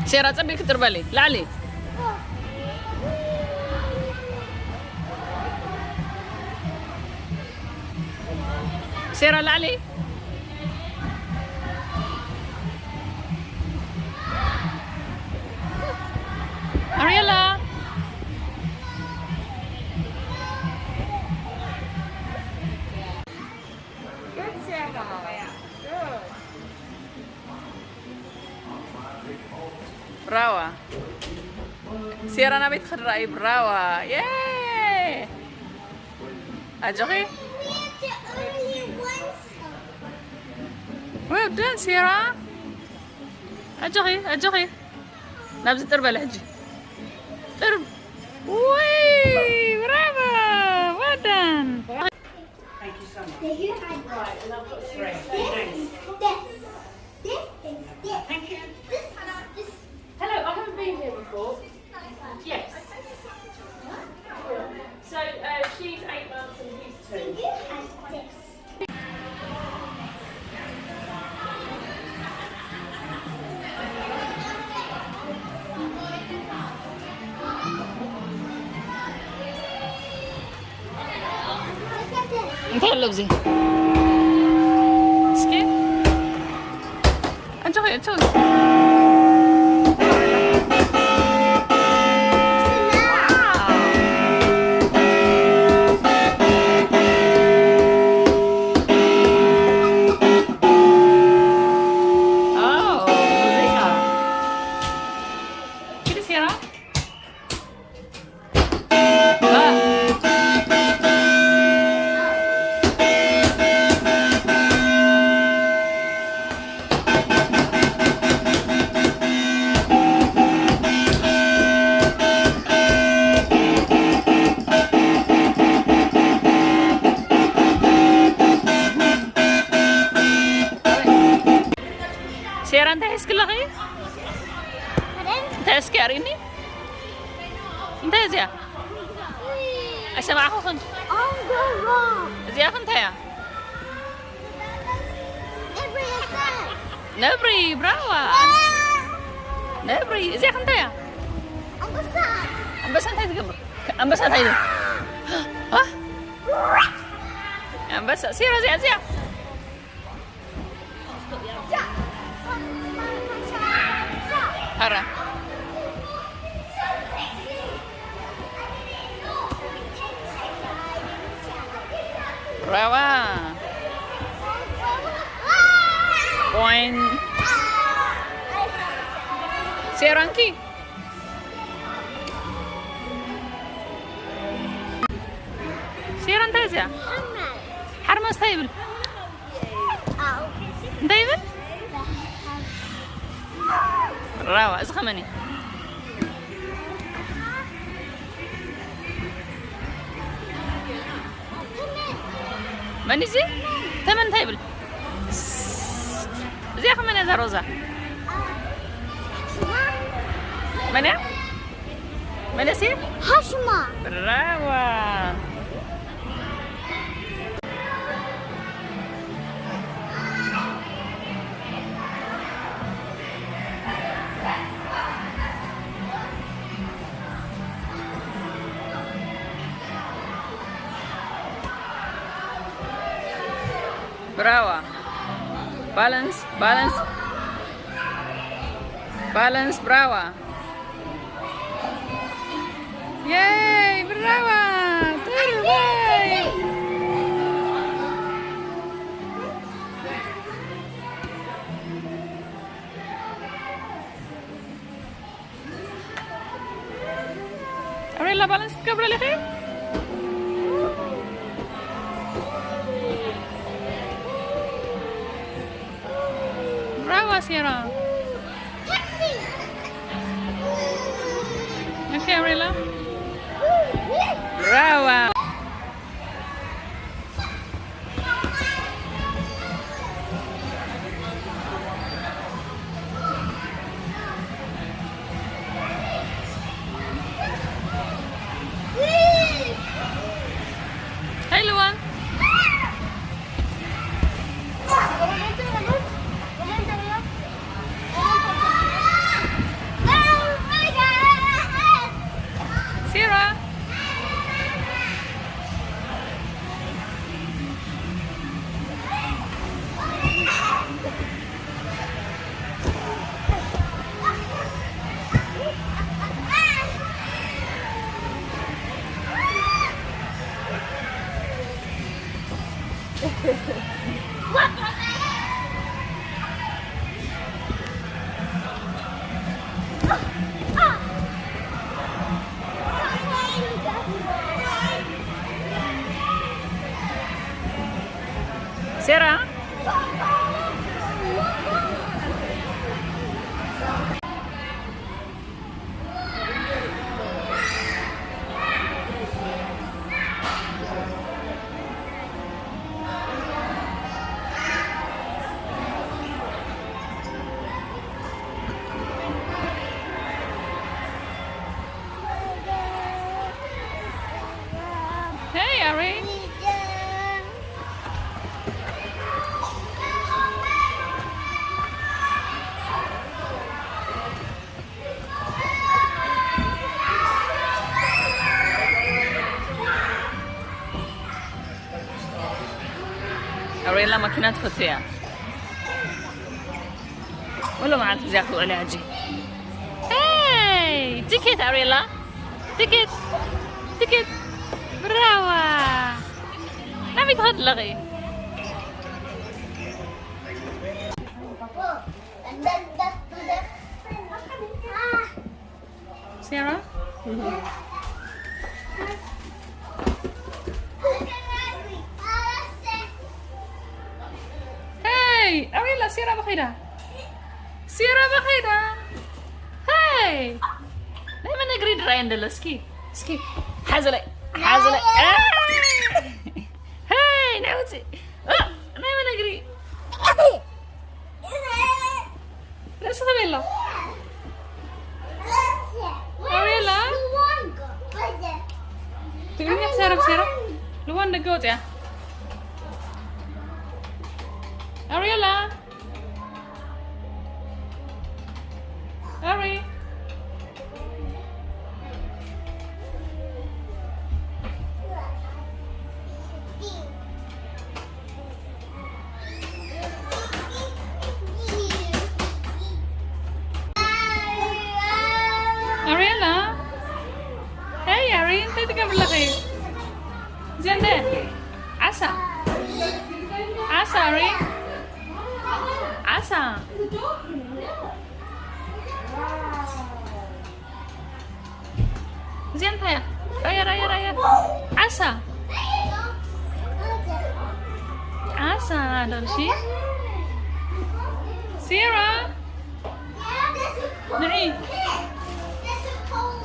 سيرة تبيك تربلي لعلي سيرة لعلي أريلا براوة سيرة أنا بيدخل رأي براوة ياي أجوغي وين بدان سيرة أجوغي نبز تربة لهجي ترب وي برافو ودان Thank you so much. Right, and I've got three. Thanks. Thank you. Hello, I haven't been here before. Yes. So she's 8 months and he's 2. انت اللبزي سكي انجوي سيرة انت هسك لغي انت هسك اريني انت زيا اسمع اخو خن زيا خن تايا نبري براوا نبري زيا خن تايا أمبسان تاي تقبر أمبسان تاي ها أمبسان سيرة زيا هرا Rawa Point Seranki Seran تازع حرمس تايبل تايبل راوا ازخمني ماني زي ثمن تايبل زي خمن هذا روزا من سي حشمة براوا Brava. Balance, brava. Yay, brava. Terbaik. Aurela, balance ka berapa lagi? Brava, Sierra. Okay, Aurela. Brava. Hey, Luan. Sarah? Hey, Ari. أريلا ماكينة فتية ولا ما عاد تزيقوا عليها جي. هاي تيكت أريلا، تيكت تيكت براوة نبي تغلغي. سيارة هاي أريلا سيارة بخيرة، سيارة بخيرة. هاي دايما نقري دراين دل سكي سكي حازلي حازلي. هاي نعوتي دايما نقري. لا سخبيلا أريلا تقولين يا سيارة بسيارة لوان نقوت يا أريلا. Ari. Ariella. Hey Ari, انت تقبل لغي زين ده عسى عسى أري عسى. زين هيا ريا ريا ريا عسى عسى دولشي. سيرا نعي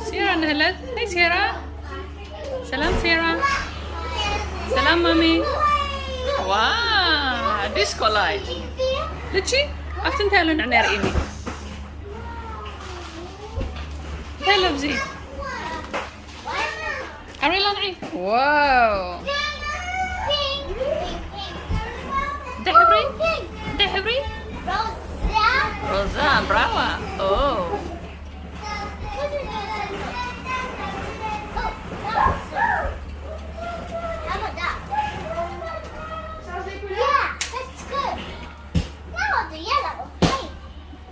سيرا نهلت. هاي سيرا. سلام سيرا. سلام مامي. واو ديسكو لايت لتشي أفتن تالون عنير إيمي تالو بزي أريلا نعي. واو دحبري دحبري روزا براوا. أوه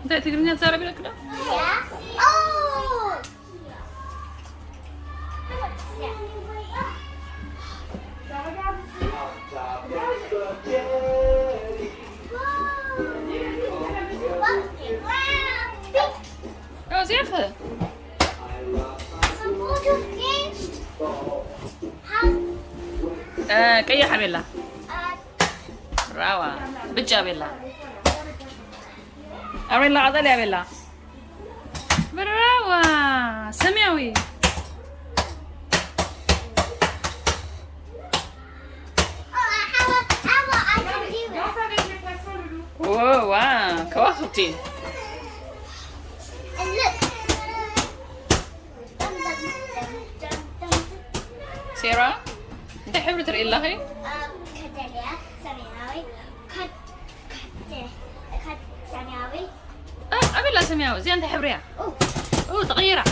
انت تقدرين تزاربي لك ده؟ زيخه كي حبيلا راوا بجا بيلا أريلا عضلي يا بيلا براوا سماوي. واو كواكبتي. سيرا انت حبرة ترقي الله أبي سمياوي زين انت حبريها. اوه تغيرها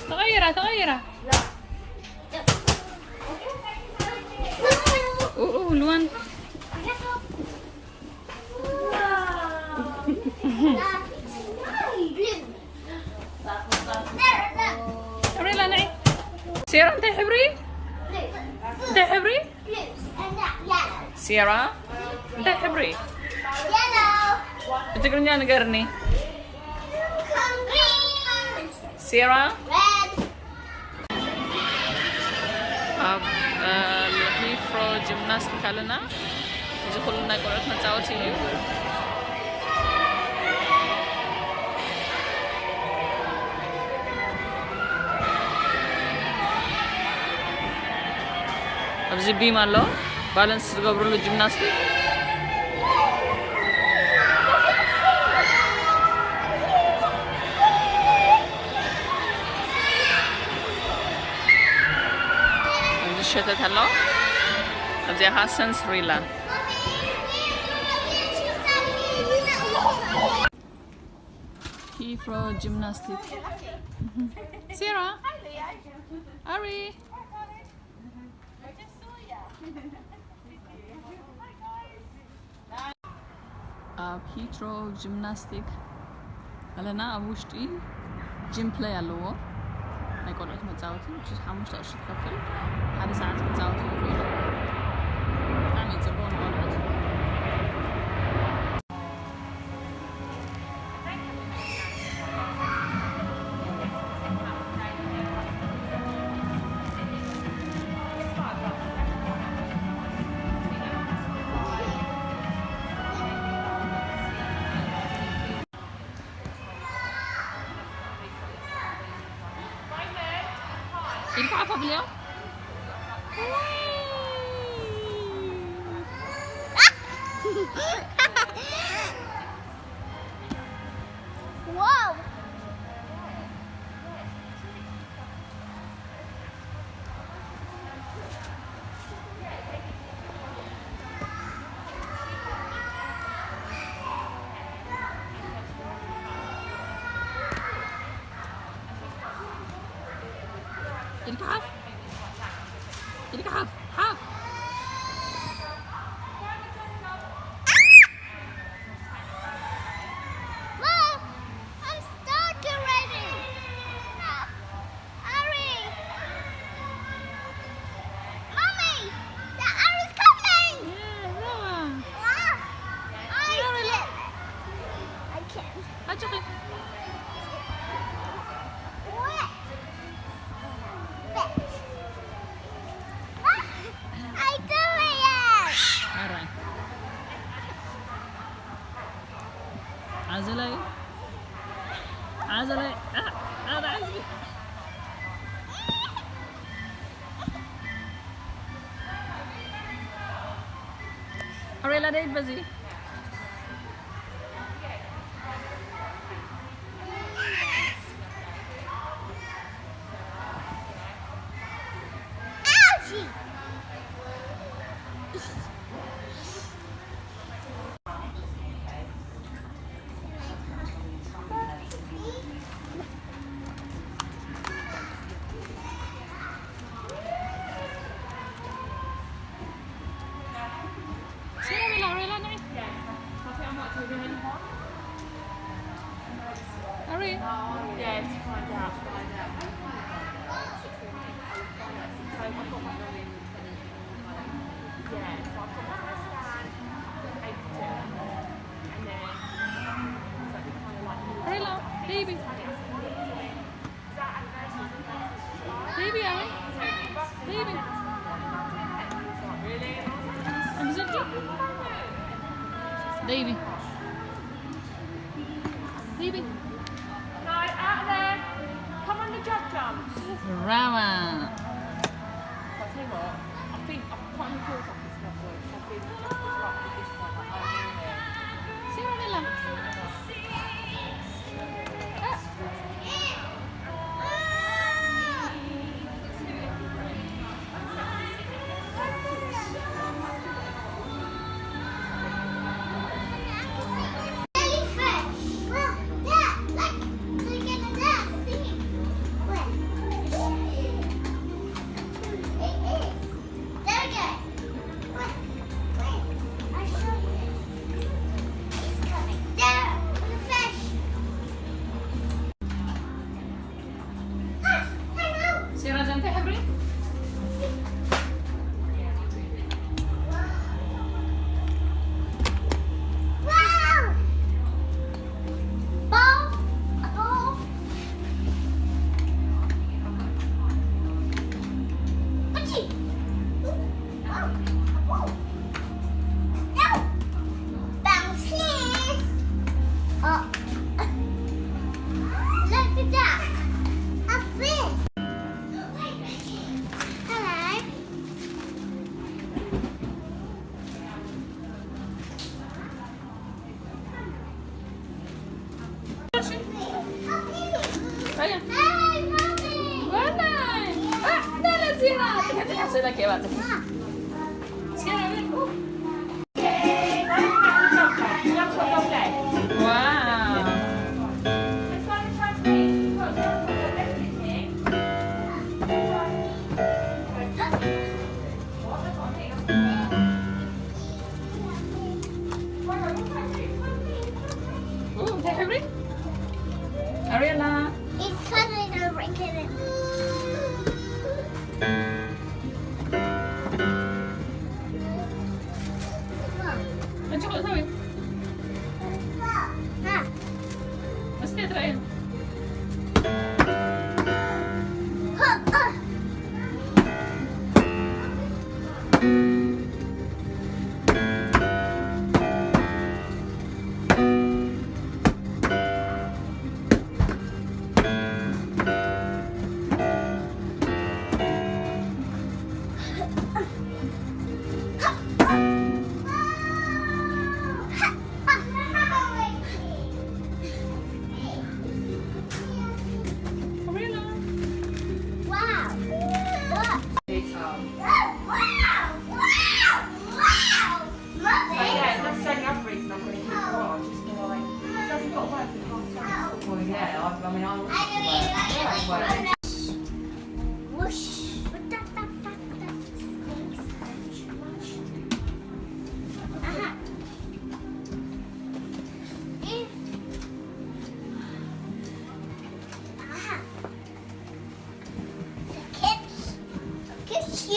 تغيرها تغيرها. اوه لوان حبري لا نعي. سيرا انت حبري انت حبري Sierra? እንታይ ሕብሪ? Yellow. ብትግርኛ ንገርኒ። Green. Sierra? Red. ኣብ ሂፍሮ ጂምናስቲክ ኣለና። እዚ ኩሉ ናይ ቆልዑት መፃወቲ እዩ። ኣብዚ ቢም ኣሎ ባላንስ ዝገብርሉ ጂምናስቲክ እዚ ሸተት ኣሎ ኣብዚኣ ኸ ሰንስሪላ ሂፍሮ ጂምናስቲክ Sierra Ari ኣብ ሂትሮ ጂምናስቲክ ኣለና ኣብ ውሽጢ ጂም ፕሌይ ኣለዎ ናይ ቆልዑት መፃወቲ 5 ቅርሺ ትከፍል ሓደ ሰዓት መፃወቲ ይኽእሉ ብጣዕሚ ፅቡቅ ንቆልዑት ينفع اليوم؟ Wow. الكعف الكعف حاف Mom, I'm stuck already. Hurry. Mommy, the arrow's coming. I can't. هاتشوفي What? I do it. alright عزلي عزلي هذا عزلي هوري لا ديت بزي Ouchie. Sierra Rilla نعي هوري Yeah, to find out. So I've got my girl in 20. Yeah, so I've got my stand, paper to it, and then so we kind of like Rilla baby is that anniversary? baby Ari baby Really? أنزلتي baby baby No, out of there. Come on the jump. Rama I'll tell you what, I think I've quite a feels like it's not work. So I've been just as right with this one. Like, oh, really? Sierra Rilla Jellyfish. Look, Dad, look at that. See? Look. Okay, warte. Sierra, ven. Wow. Ooh, take a break. Ariana. It's cuddling over and kidding. انت شو تسوي؟ ها بس تترين.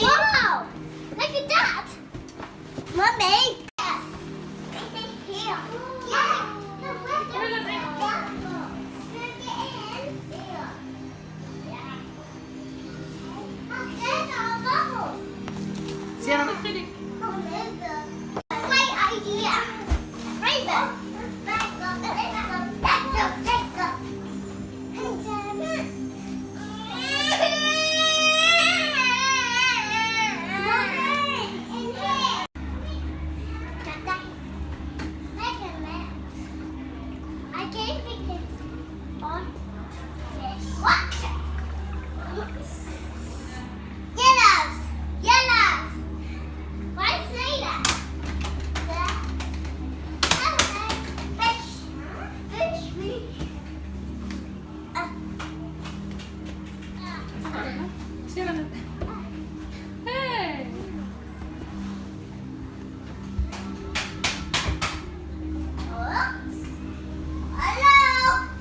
Wow! Look at that! Mummy! Here. Yeah. Sierra, ما تخلي. Great idea! Rainbow! Sierra. Hey.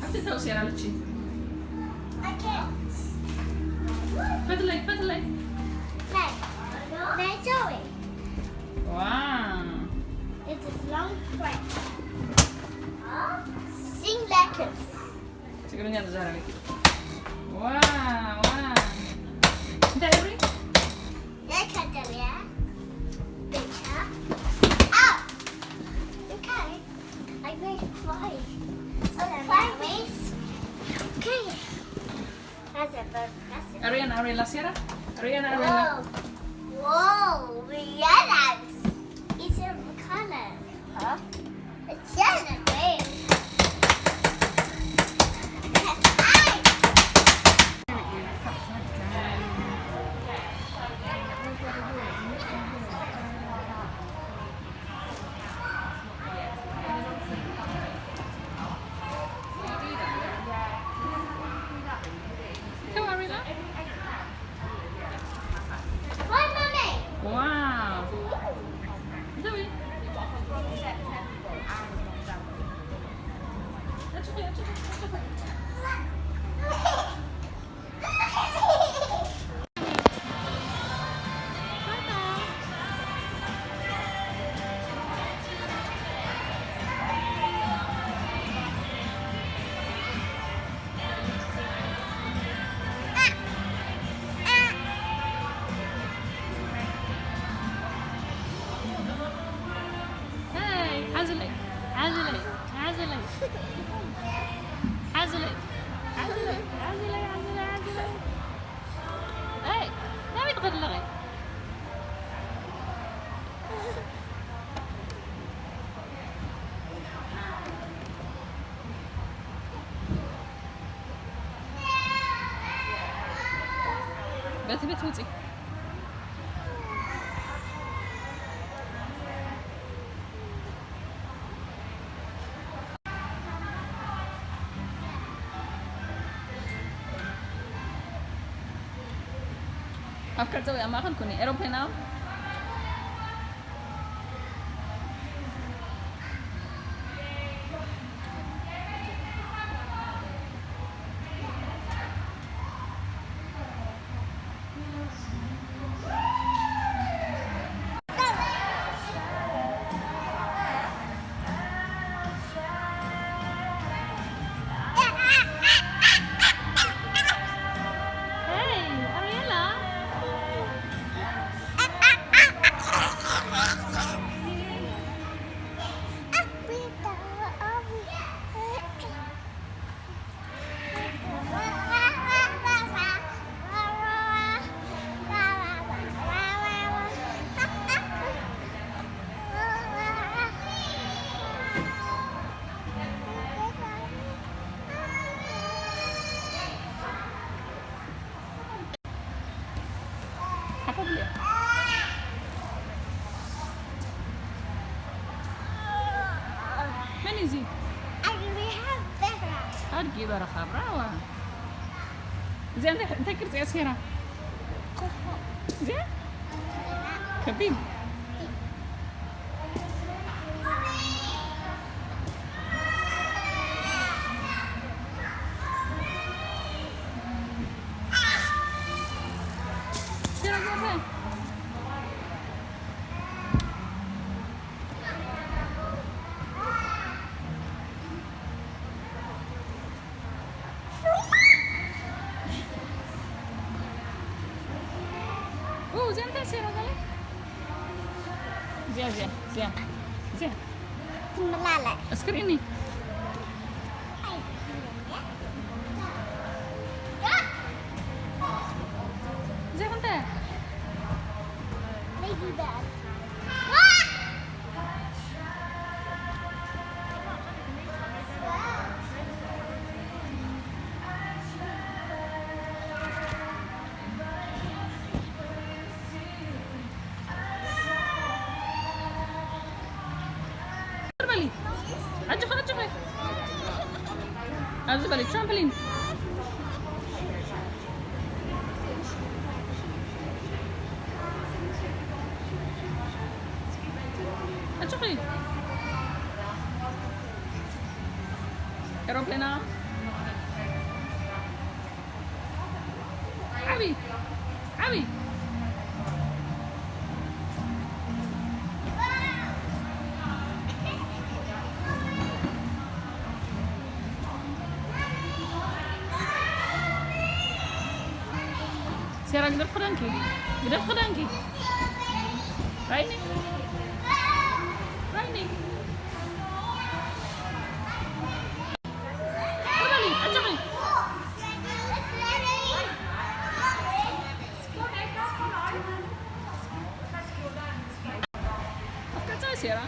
أنت تسوي سيارة لتشي. فتلي فتلي. Wow. It is long print. Sing letters. Siguro niya Zara. Wow, wow. Hindi, Avery? Look at them, yeah? Picture. Oh! Okay. I made five. Five ways. Okay. That's a bird. That's a Ariana, Ariana, Sierra? Ariana, Ariana. Whoa. Whoa. Yellow. It's a color. Huh? It's yellow. Green. Come on, Ariana. Bye, Mommy. Wow. Zoe. That's okay, that's okay, that's okay. Hey, عزلي عزلي عزلي عزلي عزلي عزلي عزلي عزلي. Hey, ناوي تغلغي. بس بتوتي. أفكر تسوي أماكن كوني إيروبلين أو Hey, Ariella. Apa dia? من يزيد؟ أرجي برخا براوة. زين أنت كرت يا سيرة. زين؟ كبير. سيرة زين. زين تسير هذا زين زين زين زين لا اسكريني زين انت ليدي باد عجبك عجبك ترامبلين عجبك ايروبلينا عبي عبي Sekarang gedap kedangki. Raini. Kembali, ajak ni. Apa kata Sarah?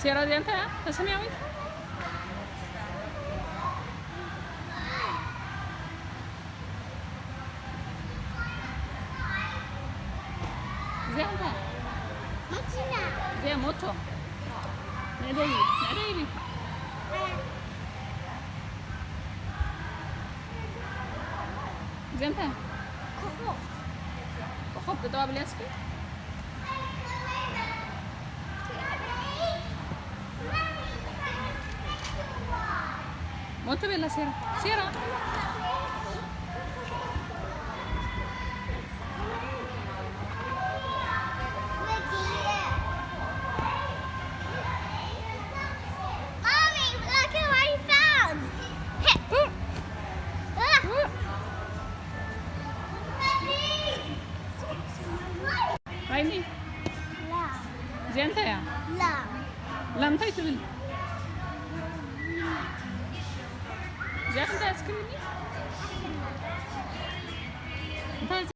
Sarah di antara, تسمعي؟ زي انت زي موتو نادي زي انت خب بتوع بالياسكي molto bella sera رايني زي انت يا لا انت تبي زي انت اسكريني انت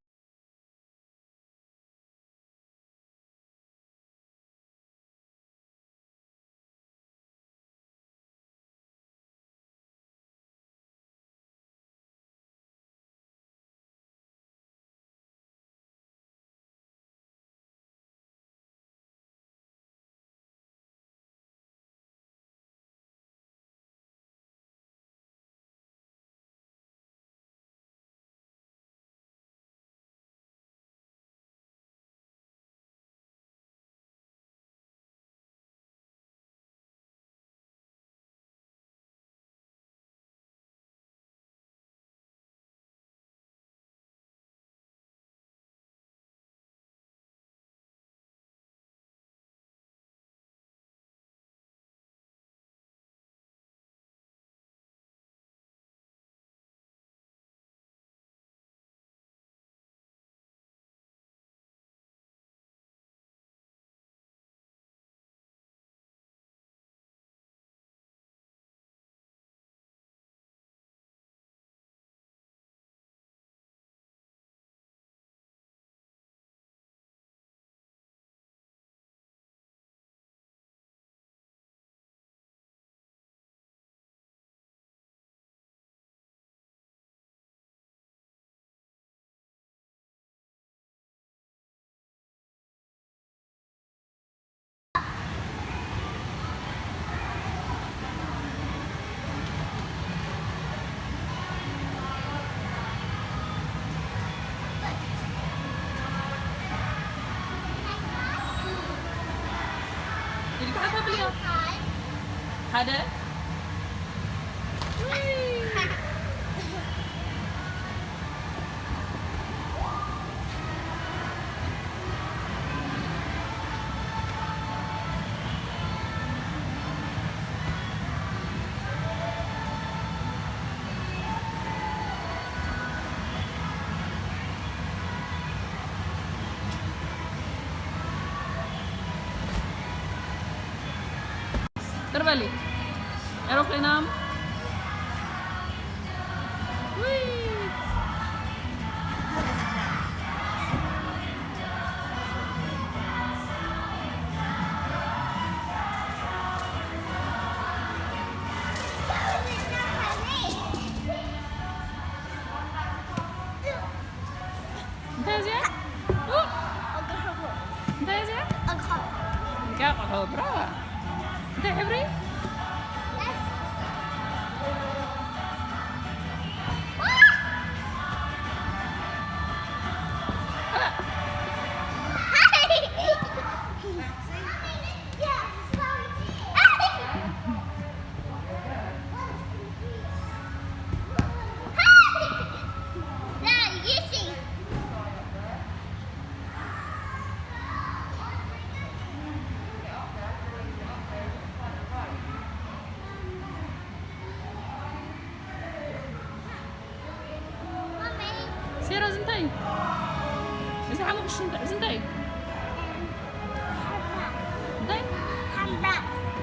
يا هذا تربلي ايروبلين نام انت يا زياد انت يا زياد قاعد برافو انت حبري سيرة زنتاي إذا حمو بشنتا زنتاي زنتاي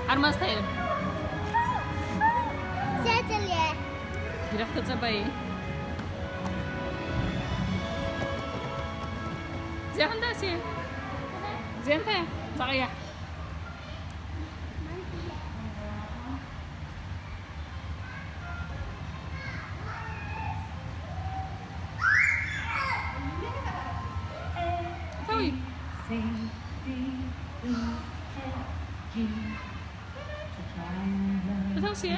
حرماس تاي يرح تتصبعي زي عندها سي زي انتاي صغيح Zoe. Wat wil je?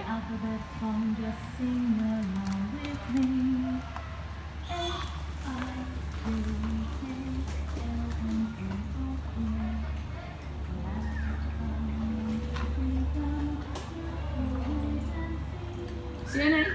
Zie je nee?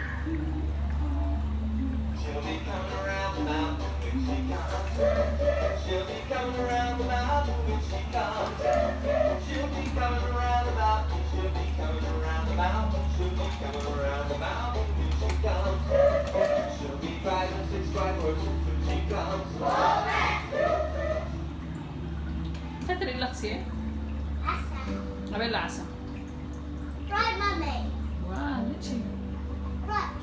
Zet erin, laat zien. Vabbè, l'asa. Right, Mummy. Wow, lekker. Right.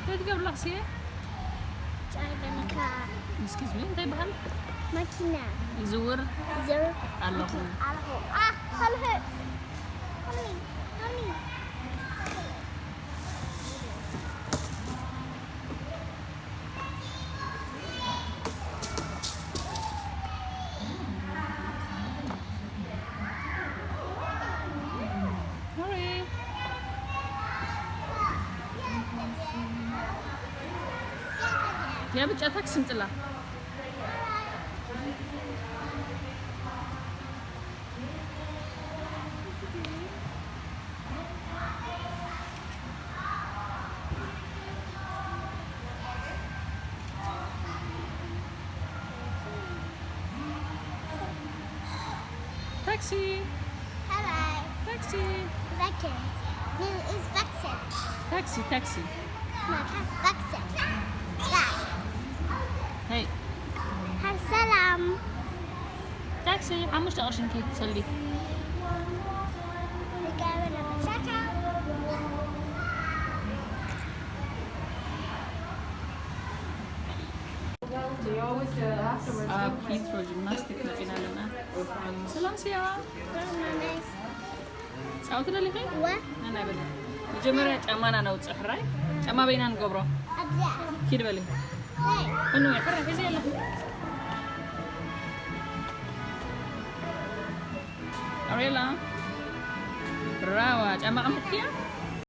تقدر قبل لحظة Driving a car. excuse me انت بهل Makina. يزور Zero. الله Ah, all hurts. Mommy, mommy. Hurry. يا بنت أتاكسي مطلع تاكسي Hello. تاكسي Vacuums. No, it's vaccine. تاكسي تاكسي No, that's vaccine. Dad. هاي Salam. تاكسي عمش تقرشن كيك تصلي We're going on a cha-cha. So you always do that. ፒትሮ ጂምናስቲክ መፂና ኣለና ሰላም ስያ ፃውቲ ደሊኺ ናይ በለ መጀመርያ ጫማና ነውፅእ ሕራይ ጫማ በይና ንገብሮ ኪድ በሊ እኑ ሕራይ ሒዚ ኣለኹ أريلا براوة جماعة مكيا